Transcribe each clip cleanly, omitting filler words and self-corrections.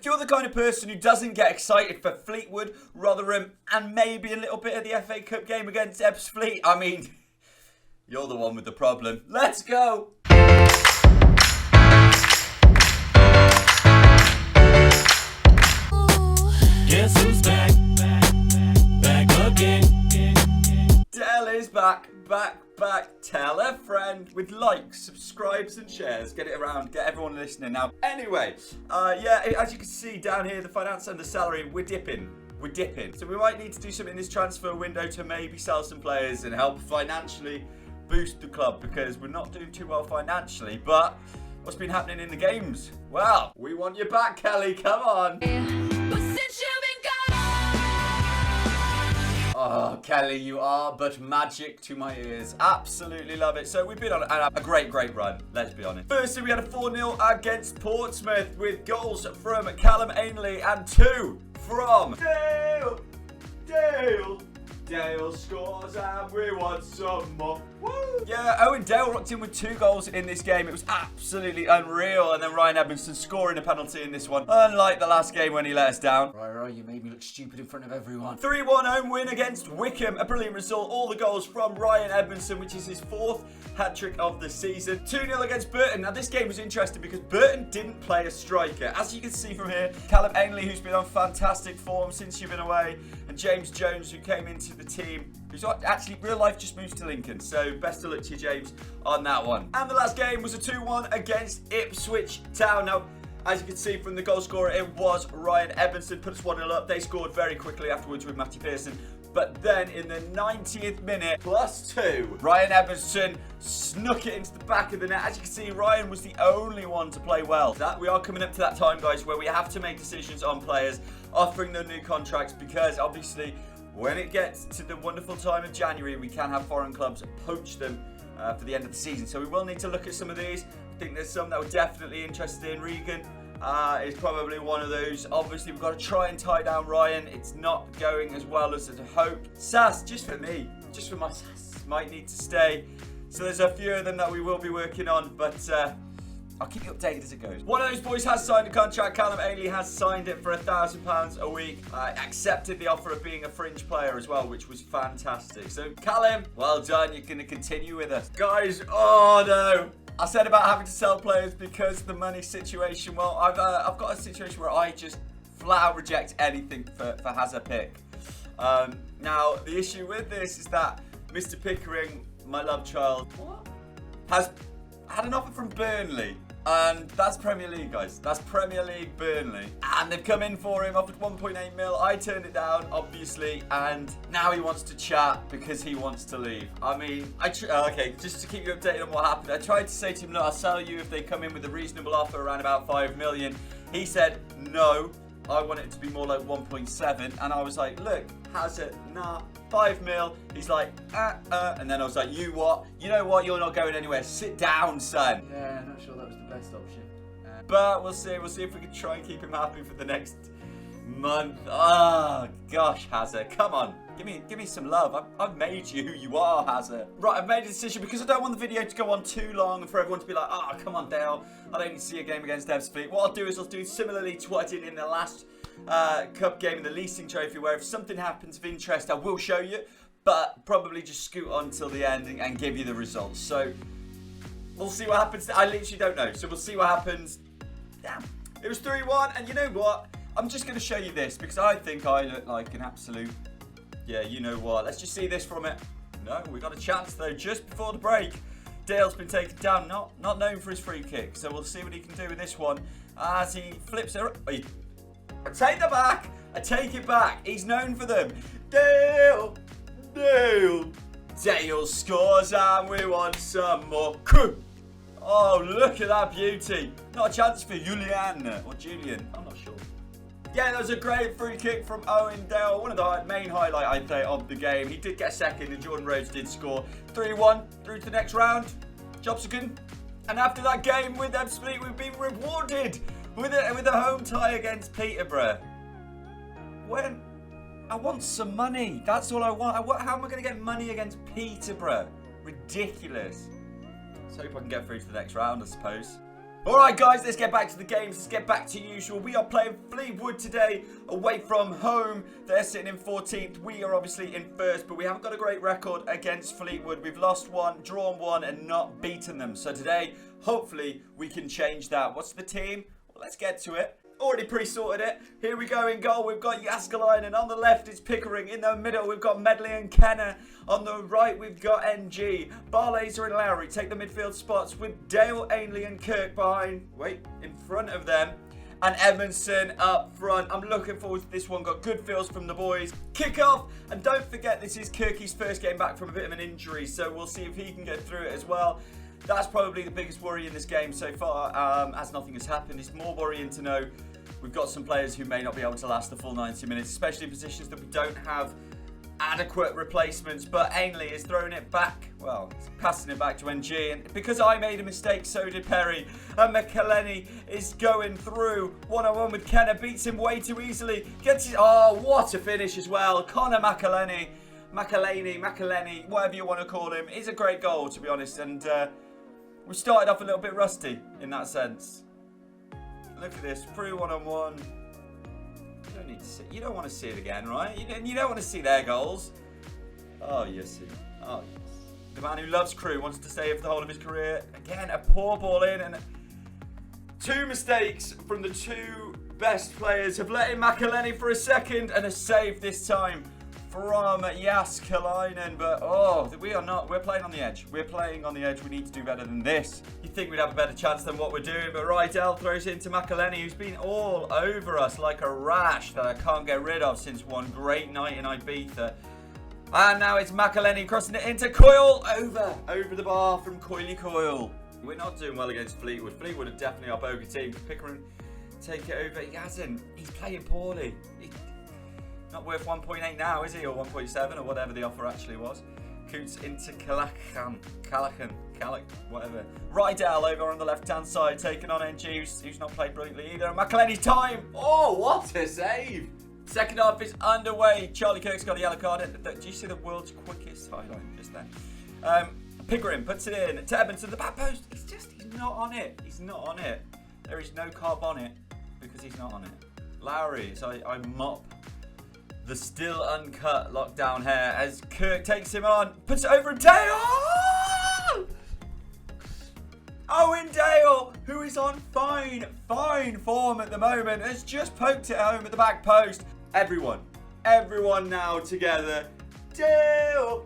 If you're the kind of person who doesn't get excited for Fleetwood, Rotherham, and maybe a little bit of the FA Cup game against Ebbsfleet, I mean, you're the one with the problem. Let's go! Guess who's back? Back again. Del is back. Tell a friend with likes, subscribes and shares. Get it around, get everyone listening now. Anyway, yeah, as you can see down here, the finance and the salary, we're dipping. So we might need to do something in this transfer window to maybe sell some players and help financially boost the club, because we're not doing too well financially. But what's been happening in the games? Well, we want you back, Kelly, come on. Oh, Kelly, you are but magic to my ears. Absolutely love it. So we've been on a great run, let's be honest. Firstly, we had a 4-0 against Portsmouth with goals from Callum Ainley and 2 from Dale scores and we want some more. Woo! Yeah, Owen Dale rocked in with 2 goals in this game. It was absolutely unreal. And then Ryan Edmondson scoring a penalty in this one. Unlike the last game when he let us down. Right, you made me look stupid in front of everyone. 3-1 home win against Wickham. A brilliant result. All the goals from Ryan Edmondson, which is his 4th hat-trick of the season. 2-0 against Burton. Now, this game was interesting because Burton didn't play a striker. As you can see from here, Callum Ainley, who's been on fantastic form since you've been away, and James Jones, who came into the team, who's actually real life just moved to Lincoln. So best of luck to you, James, on that one. And the last game was a 2-1 against Ipswich Town. Now, as you can see from the goal scorer, it was Ryan Edmondson. Put us 1-0 up. They scored very quickly afterwards with Matty Pearson. But then in the 90th minute, +2, Ryan Edmondson snuck it into the back of the net. As you can see, Ryan was the only one to play well. We are coming up to that time, guys, where we have to make decisions on players, offering them new contracts, because obviously when it gets to the wonderful time of January, we can have foreign clubs poach them for the end of the season. So we will need to look at some of these. I think there's some that we're definitely interested in. Regan is probably one of those. Obviously, we've got to try and tie down Ryan. It's not going as well as I'd hoped. Sass, just for me, just for my Sass, might need to stay. So there's a few of them that we will be working on, but I'll keep you updated as it goes. One of those boys has signed a contract. Callum Ainley has signed it for £1,000 a week. Accepted the offer of being a fringe player as well, which was fantastic. So Callum, well done. You're going to continue with us. Guys, oh no. I said about having to sell players because of the money situation. Well, I've got a situation where I just flat out reject anything for Hazard pick. Now, the issue with this is that Mr. Pickering, my love child, has had an offer from Burnley. And that's Premier League, guys. That's Premier League Burnley. And they've come in for him, offered 1.8 mil. I turned it down, obviously. And now he wants to chat because he wants to leave. I mean, okay, just to keep you updated on what happened. I tried to say to him, look, I'll sell you if they come in with a reasonable offer around about 5 million. He said, no, I want it to be more like 1.7. And I was like, look, Hazard, nah, 5 mil. He's like, and then I was like, you know what, you're not going anywhere. Sit down, son. Yeah, I'm not sure that was the best option. But we'll see if we can try and keep him happy for the next month. Oh, gosh, Hazard, come on. Give me some love. I've made you who you are, Hazard. Right, I've made a decision because I don't want the video to go on too long and for everyone to be like, oh, come on, Dale. I don't need to see a game against Ebbsfleet. What I'll do is I'll do similarly to what I did in the last cup game in the leasing trophy, where if something happens of interest, I will show you, but probably just scoot on till the end and give you the results. So we'll see what happens. I literally don't know. So we'll see what happens. Damn. It was 3-1, and you know what? I'm just going to show you this because I think I look like an absolute, yeah, you know what. Let's just see this from it. No, we got a chance though just before the break. Dale's been taken down, not known for his free kick. So we'll see what he can do with this one as he flips it. I take that back. I take it back. He's known for them. Dale scores and we want some more. Oh, look at that beauty. Not a chance for Julian, or Julian, I'm not sure. Yeah, that was a great free kick from Owen Dale. One of the main highlight, I'd say, of the game. He did get a second and Jordan Rhodes did score. 3-1 through to the next round. Jobs are good. And after that game with Ebbsfleet, we've been rewarded with a home tie against Peterborough. When I want some money. That's all I want. How am I going to get money against Peterborough? Ridiculous. Let's hope I can get through to the next round, I suppose. Alright guys, let's get back to the games, let's get back to usual. We are playing Fleetwood today, away from home. They're sitting in 14th, we are obviously in 1st, but we haven't got a great record against Fleetwood. We've lost one, drawn one, and not beaten them. So today, hopefully, we can change that. What's the team? Well, let's get to it. Already pre-sorted it. Here we go in goal. We've got Jaskalainen. On the left, it's Pickering. In the middle, we've got Medley and Kenner. On the right, we've got NG. Barlaser and Lowry take the midfield spots with Dale, Ainley and Kirk in front of them. And Edmondson up front. I'm looking forward to this one. Got good feels from the boys. Kick off. And don't forget, this is Kirky's first game back from a bit of an injury. So we'll see if he can get through it as well. That's probably the biggest worry in this game so far, as nothing has happened. It's more worrying to know we've got some players who may not be able to last the full 90 minutes, especially in positions that we don't have adequate replacements. But Ainley is throwing it back. Well, he's passing it back to NG. And because I made a mistake, so did Perry. And McElhenney is going through. One-on-one with Kenner. Beats him way too easily. Gets it. Oh, what a finish as well. Connor McElhenney, whatever you want to call him. Is a great goal, to be honest. And we started off a little bit rusty in that sense. Look at this, Crewe one-on-one. You don't need to see. You don't want to see it again, right? You don't want to see their goals. Oh yes, oh yes. The man who loves Crewe wants to stay for the whole of his career. Again, a poor ball in, and two mistakes from the two best players have let in McElhenney for a second, and a save this time from Jaskalainen. But oh, we're playing on the edge. We're playing on the edge. We need to do better than this. You'd think we'd have a better chance than what we're doing, but Rydell throws it into McElhenney, who's been all over us like a rash that I can't get rid of since one great night in Ibiza. And now it's McElhenney crossing it into Coyle, over the bar from Coyle. We're not doing well against Fleetwood. Fleetwood are definitely our bogey team. Pickering take it over. He hasn't. He's playing poorly. Not worth 1.8 now, is he? Or 1.7, or whatever the offer actually was. Coots into Callaghan, whatever. Rydell over on the left-hand side, taking on NG, who's not played brilliantly either. And McElhenney's time. Oh, what a save. Second half is underway. Charlie Kirk's got a yellow card. Do you see the world's quickest highline just then? Pickering puts it in to Edmondson, the back post. He's not on it. He's not on it. There is no carb on it because he's not on it. Lowry, so I mop the still uncut lockdown hair as Kirk takes him on, puts it over Dale. Owen Dale, who is on fine form at the moment, has just poked it home at the back post. Everyone now together. Dale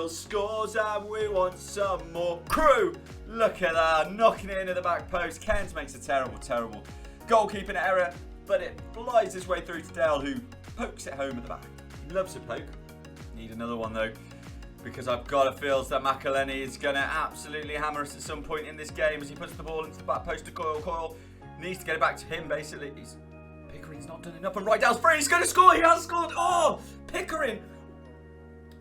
scores and we want some more. Crewe, look at that, knocking it into the back post. Cairns makes a terrible goalkeeping error, but it flies its way through to Dale, who pokes it home at the back. He loves a poke. Need another one though, because I've got a feel that McElhenney is going to absolutely hammer us at some point in this game as he puts the ball into the back post to Coyle. Coyle needs to get it back to him, basically. Pickering's not done enough, and Rydell's free. He's going to score. He has scored. Oh, Pickering.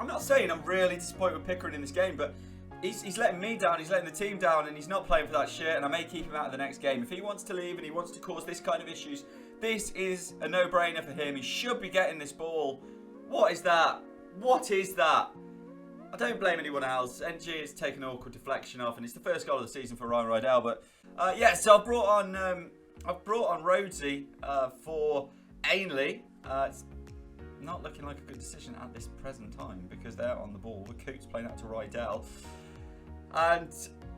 I'm not saying I'm really disappointed with Pickering in this game, but he's letting me down, he's letting the team down, and he's not playing for that shit, and I may keep him out of the next game. If he wants to leave and he wants to cause this kind of issues, this is a no-brainer for him. He should be getting this ball. What is that? I don't blame anyone else. NG has taken an awkward deflection off, and it's the first goal of the season for Ryan Rydell. But yeah, so I've brought on Rhodesy for Ainley. It's not looking like a good decision at this present time because they're on the ball. The Coots playing out to Rydell. And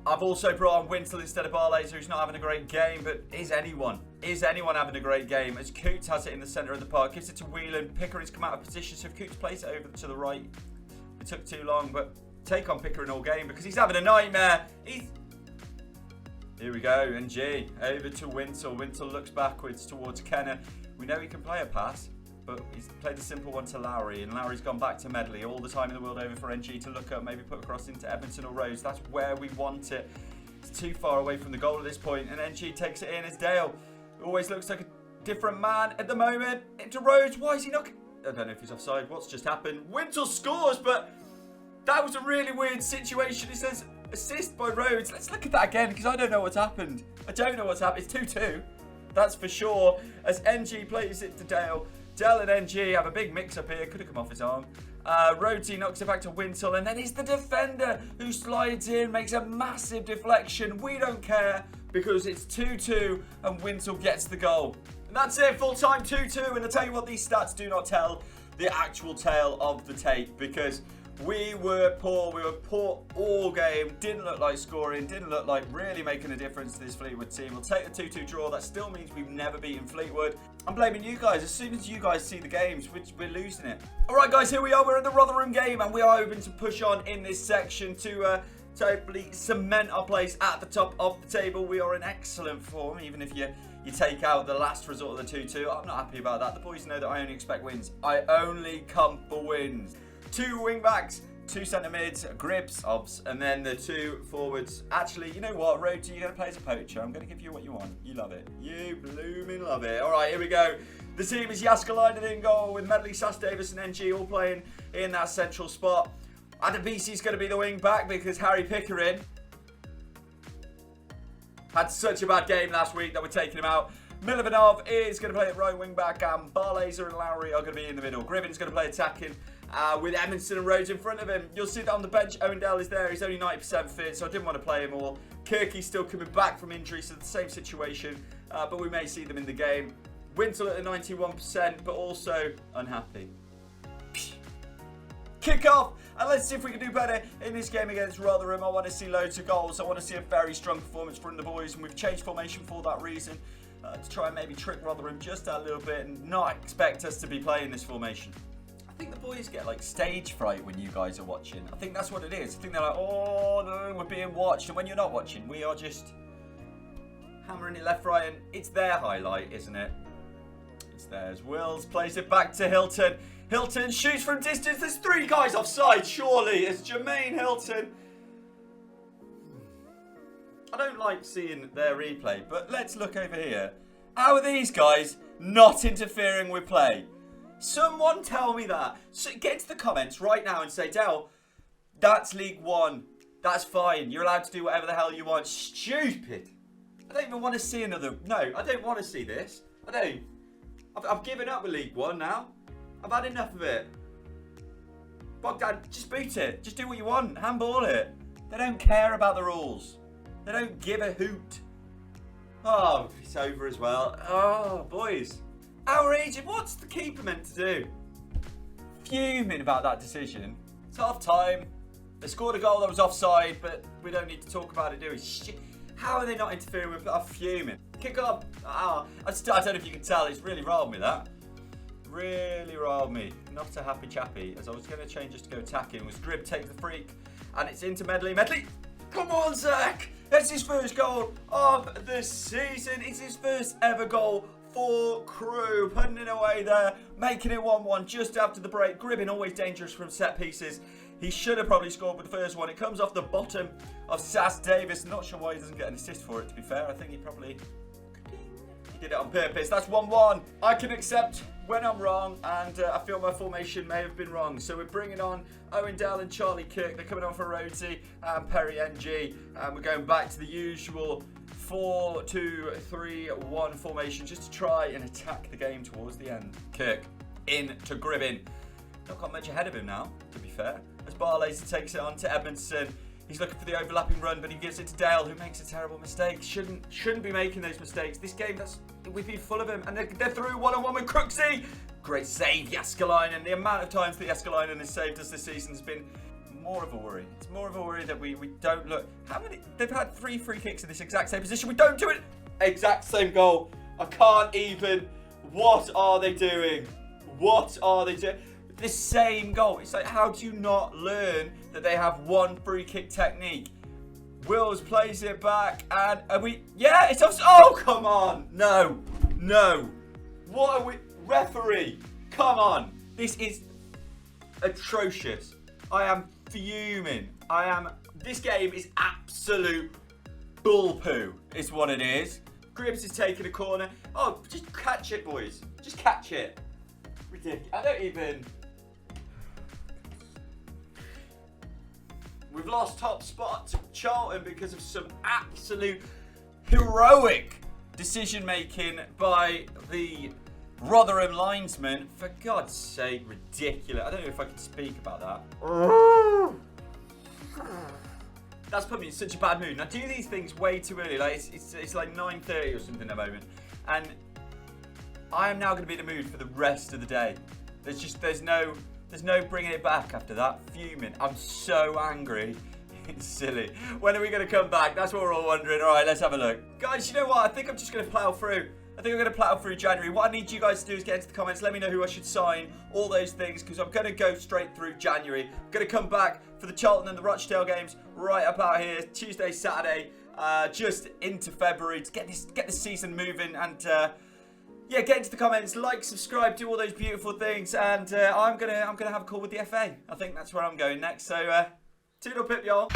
I've also brought on Wintle instead of Barlaser, who's not having a great game, but is anyone having a great game? As Coots has it in the centre of the park, gives it to Whelan. Pickering's come out of position, so if Coots plays it over to the right, it took too long, but take on Pickering all game because he's having a nightmare. Here we go, NG over to Wintle. Wintle looks backwards towards Kenner. We know he can play a pass, but he's played a simple one to Lowry, and Lowry's gone back to Medley. All the time in the world over for NG to look up, maybe put across into Edmondson or Rhodes. That's where we want it. It's too far away from the goal at this point, and NG takes it in as Dale. Always looks like a different man at the moment. Into Rhodes. Why is he not? I don't know if he's offside. What's just happened? Wintle scores, but that was a really weird situation. It says assist by Rhodes. Let's look at that again because I don't know what's happened. It's 2-2. That's for sure. As NG plays it to Dale. Dale and NG have a big mix-up here. Could have come off his arm. Rhodesy knocks it back to Wintle, and then it's the defender who slides in, makes a massive deflection. We don't care because it's 2-2 and Wintle gets the goal. And that's it, full time 2-2. And I tell you what, these stats do not tell the actual tale of the tape, because we were poor. We were poor all game. Didn't look like scoring. Didn't look like really making a difference to this Fleetwood team. We'll take the 2-2 draw. That still means we've never beaten Fleetwood. I'm blaming you guys. As soon as you guys see the games, we're losing it. All right, guys, here we are. We're in the Rotherham game, and we are hoping to push on in this section to totally cement our place at the top of the table. We are in excellent form, even if you take out the last result of the 2-2. I'm not happy about that. The boys know that I only expect wins. I only come for wins. 2 wing backs, 2 centre mids, Gribbs, Obs, and then the 2 forwards. Actually, you know what, Rhodesy, you're going to play as a poacher. I'm going to give you what you want. You love it. You blooming love it. All right, here we go. The team is Jaskalainen in goal with Medley, Sass Davis and NG all playing in that central spot. Adebisi's going to be the wing back because Harry Pickering had such a bad game last week that we're taking him out. Milovanov is going to play at right wing back, and Barlaser and Lowry are going to be in the middle. Gribben's going to play attacking with Edmondson and Rhodes in front of him. You'll see that on the bench, Owendale is there. He's only 90% fit, so I didn't want to play him all. Kirky's still coming back from injury, so the same situation, but we may see them in the game. Wintle at the 91%, but also unhappy. Kick off, and let's see if we can do better in this game against Rotherham. I want to see loads of goals. I want to see a very strong performance from the boys, and we've changed formation for that reason, to try and maybe trick Rotherham just a little bit and not expect us to be playing this formation. I think the boys get like stage fright when you guys are watching. I think that's what it is. I think they're like, oh no, we're being watched. And when you're not watching, we are just hammering it left, right, and it's their highlight, isn't it? It's theirs. Wills plays it back to Hilton. Hilton shoots from distance. There's 3 guys offside, surely. It's Jermaine Hilton. I don't like seeing their replay, but let's look over here. How are these guys not interfering with play? Someone tell me that. So get to the comments right now and say, Del, that's League One. That's fine. You're allowed to do whatever the hell you want. Stupid. I don't even want to see another. No, I don't want to see this. I don't. I've given up with League One now. I've had enough of it. Bogdan, just boot it. Just do what you want. Handball it. They don't care about the rules. They don't give a hoot. Oh, it's over as well. Oh, boys. Outrageous. What's the keeper meant to do? Fuming about that decision. It's half time. They scored a goal that was offside, but we don't need to talk about it, do we? Shit. How are they not interfering with that? Fuming. Kick up. I don't know if you can tell. It's really riled me, that. Really riled me. Not a happy chappy. As I was going to change just to go attacking. Was Gribb takes the freak. And it's into Medley. Medley. Come on, Zach. That's his first goal of the season. It's his first ever goal for Crewe. Putting it away there. Making it 1-1 just after the break. Gribbin always dangerous from set pieces. He should have probably scored with the first one. It comes off the bottom of Sass Davis. Not sure why he doesn't get an assist for it, to be fair. I think he probably... He did it on purpose. That's 1-1. I can accept when I'm wrong, and I feel my formation may have been wrong. So we're bringing on Owendale and Charlie Kirk. They're coming on for Rhodesy and Perry NG. And we're going back to the usual 4-2-3-1 formation just to try and attack the game towards the end. Kirk in to Gribbin. Not got much ahead of him now, to be fair. As Barlaser takes it on to Edmondson. He's looking for the overlapping run, but he gives it to Dale, who makes a terrible mistake. Shouldn't be making those mistakes. This game, we've been full of him, and they're through one-on-one with Crooksy. Great save, Jaskalainen. The amount of times that Jaskalainen has saved us this season has been more of a worry. It's more of a worry that we don't look. How many? They've had 3 free kicks in this exact same position. We don't do it. Exact same goal. I can't even. What are they doing? What are they doing? The same goal. It's like, how do you not learn that they have 1 free kick technique? Wills plays it back, and are we? Yeah, it's offside. Oh, come on. No. What are we? Referee, come on. This is atrocious. I am fuming. This game is absolute bull poo, is what it is. Gribbs is taking a corner. Oh, just catch it, boys. Just catch it. Ridiculous. I don't even... We've lost top spot to Charlton because of some absolute heroic decision making by the Rotherham linesman. For God's sake, ridiculous. I don't know if I can speak about that. That's put me in such a bad mood. And I do these things way too early. Like it's like 9:30 or something at the moment. And I am now going to be in the mood for the rest of the day. There's no bringing it back after that. Fuming. I'm so angry. It's silly. When are we going to come back? That's what we're all wondering. All right, let's have a look. Guys, you know what? I think I'm just going to plow through. I think I'm going to plow through January. What I need you guys to do is get into the comments. Let me know who I should sign. All those things. Because I'm going to go straight through January. I'm going to come back for the Charlton and the Rochdale games right up out here. Tuesday, Saturday. Just into February to get the season moving. And yeah, get into the comments. Like, subscribe, do all those beautiful things. And I'm gonna have a call with the FA. I think that's where I'm going next. So, toodle pip, y'all.